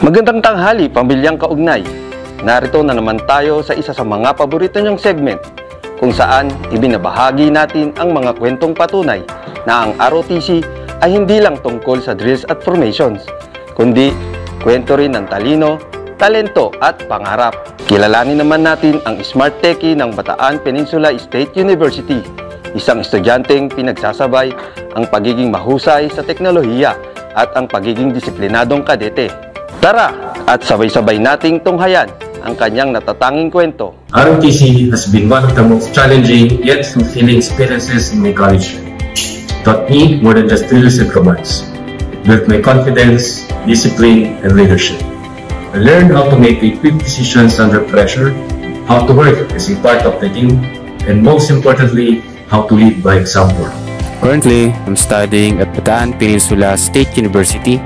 Magandang tanghali, pamilyang kaugnay. Narito na naman tayo sa isa sa mga paborito niyong segment kung saan ibinabahagi natin ang mga kwentong patunay na ang ROTC ay hindi lang tungkol sa drills at formations, kundi kwento rin ng talino, talento at pangarap. Kilalanin naman natin ang Smart Techie ng Bataan Peninsula State University, isang estudyanteng pinagsasabay ang pagiging mahusay sa teknolohiya at ang pagiging disiplinadong kadete. Tara at sabay-sabay nating tunghayan ang kanyang natatanging kwento. ROTC has been one of the most challenging yet fulfilling experiences in my college life. It taught me more than just drills and commands. It built my confidence, discipline, and leadership. I learned how to make quick decisions under pressure, how to work as a part of the team, and most importantly, how to lead by example. Currently, I'm studying at Bataan Peninsula State University,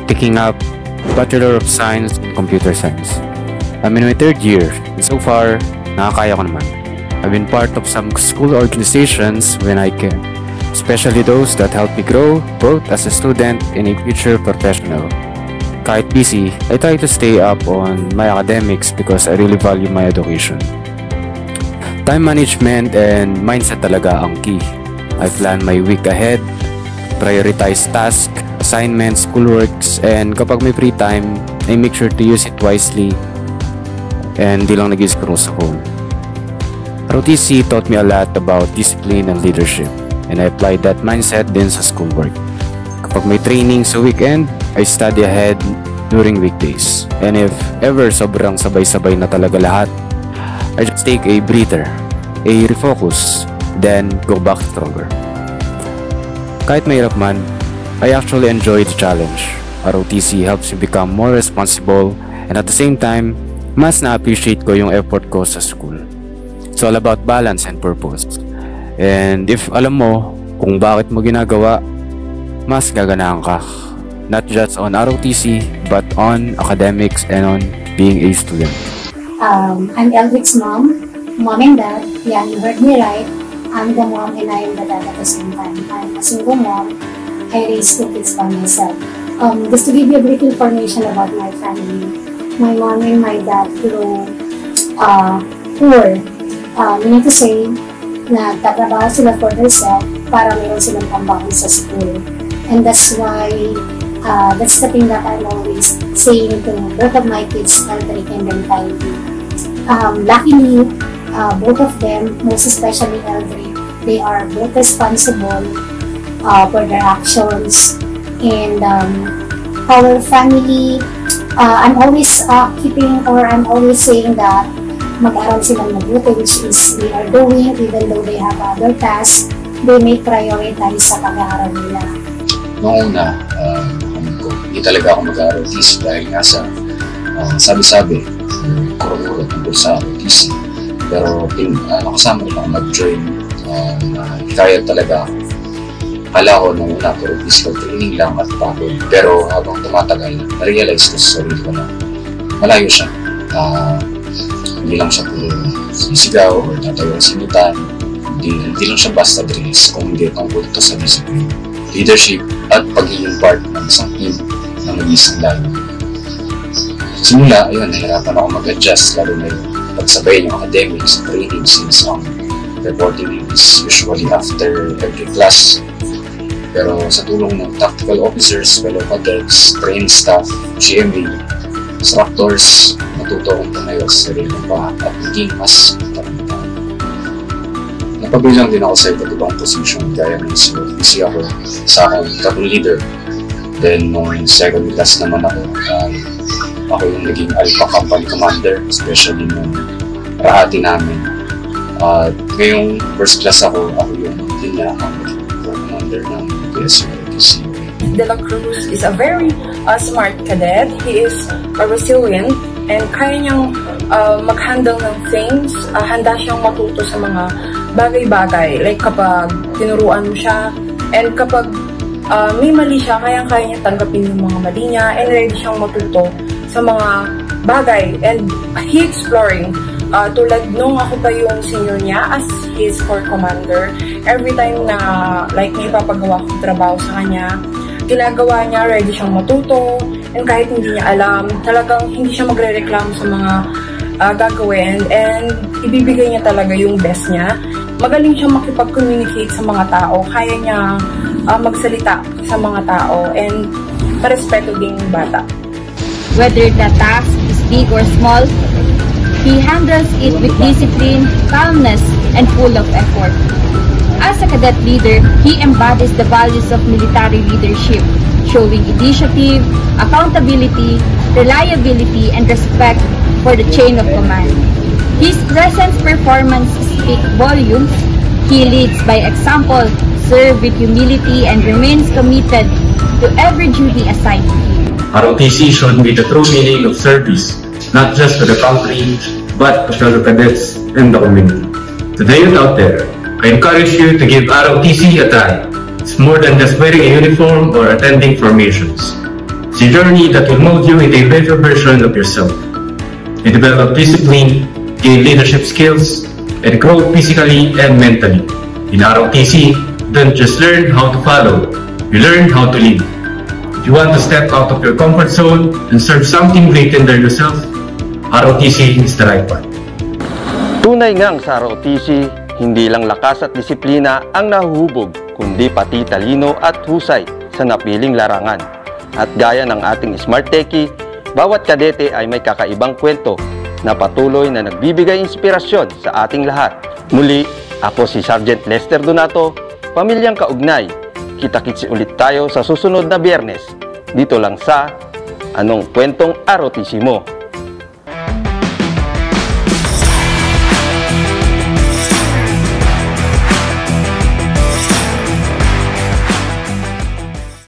taking up Bachelor of Science in Computer Science. I'm in my third year, and so far, nakakaya ko naman. I've been part of some school organizations when I can, especially those that help me grow both as a student and a future professional. Kahit busy, I try to stay up on my academics because I really value my education. Time management and mindset talaga ang key. I plan my week ahead, prioritize tasks, assignments, schoolworks, and kapag may free time, I make sure to use it wisely and di lang nag-scroll sa phone. ROTC taught me a lot about discipline and leadership, and I applied that mindset din sa schoolwork. Kapag may training sa weekend, I study ahead during weekdays. And if ever sobrang sabay-sabay na talaga lahat, I just take a breather, a refocus, then go back stronger. Kahit mahirap man, I actually enjoy the challenge. ROTC helps me become more responsible, and at the same time, mas na-appreciate ko yung effort ko sa school. It's all about balance and purpose. And if alam mo kung bakit mo ginagawa, mas gaganahan ka. Not just on ROTC, but on academics and on being a student. I'm Eldrick's mom and dad. Yeah, you heard me right. I'm the mom and I am the dad at the same time. I'm a single mom. I raised two kids by myself. Just to give you a brief information about my family, my mom and my dad grew poor. Meaning to say, nagtatrabaho sila for themselves para mayroon silang pambakon sa school. And that's why, that's the thing that I'm always saying to both of my kids, Eldrick and then Kylie. Luckily, both of them, most especially Eldrick, they are both responsible for their actions, and our family, I'm always I'm always saying that mag-aral silang mabuti, which is they are doing, even though they have other tasks, they may prioritize sa pag-aaral nila. Noong una, hindi talaga ako mag-ROTC dahil nga sa sabi-sabi, kuro-kuro tungkol sa ROTC. Pero nakasama ko lang mag-join, kaya talaga ako. Akala ko nung una, puro physical training lang at pagod. Pero habang tumatagal, na-realize ko sa sarili ko na malayo siya. Hindi lang siya puro sisigaw o tatayo ang sinutan. Hindi lang siya basta drills kung hindi tungkol ito sa discipline, leadership at pagiging part ng isang team na mag-isang layo. Sa simula, ayun, nahirapan ako mag-adjust, lalo na yung pagsabay ng academics, training, since ang reporting is usually after every class. Pero sa tulong ng tactical officers, fellow cadets, trained staff, GMA, instructors, natuto akong tumayo sa sarili ng baha at naging mas tarantang. Napabilang din ako sa iba't ibang position, gaya ng COPC ako sa akong tatlong leader. Then nung second class naman ako yung naging Alpha Company Commander, especially nung rahati namin. At ngayong first class ako yung commander ng PSURTC. De La Cruz is a very smart cadet. He is resilient and kaya niyang mag-handle ng things. Handa siyang matuto sa mga bagay-bagay. Like kapag tinuruan mo siya, and kapag may mali siya, kaya niya tanggapin yung mga mali niya, and ready siyang matuto sa mga bagay. And he exploring. Tulad nung ako pa yung senior niya as his corps commander, every time na like may papagawa kong trabaho sa kanya, ginagawa niya, ready siyang matuto, and kahit hindi niya alam, talagang hindi siya magre-reklamo sa mga gagawin, and ibibigay niya talaga yung best niya. Magaling siya makipag-communicate sa mga tao, kaya niya magsalita sa mga tao, and parespeto din yung bata. Whether the task is big or small, he handles it with discipline, calmness, and full of effort. As a cadet leader, he embodies the values of military leadership, showing initiative, accountability, reliability, and respect for the chain of command. His presence performance speak volumes. He leads by example, serves with humility, and remains committed to every duty assigned to him. ROTC should be the true meaning of service, not just to the country, but to fellow cadets and the community. To the youth out there, I encourage you to give ROTC a try. It's more than just wearing a uniform or attending formations. It's a journey that will mold you into a better version of yourself. You develop discipline, gain leadership skills, and grow physically and mentally. In ROTC, you don't just learn how to follow, you learn how to lead. If you want to step out of your comfort zone and serve something greater than yourself, ROTC is the right one. Tunay ngang sa ROTC, hindi lang lakas at disiplina ang nahuhubog, kundi pati talino at husay sa napiling larangan. At gaya ng ating Smart Techie, bawat kadete ay may kakaibang kwento na patuloy na nagbibigay inspirasyon sa ating lahat. Muli, ako si Sergeant Lester Donato, Pamilyang Kaugnay. Kita-kits ulit tayo sa susunod na Biyernes, dito lang sa Anong Kwentong ROTC Mo?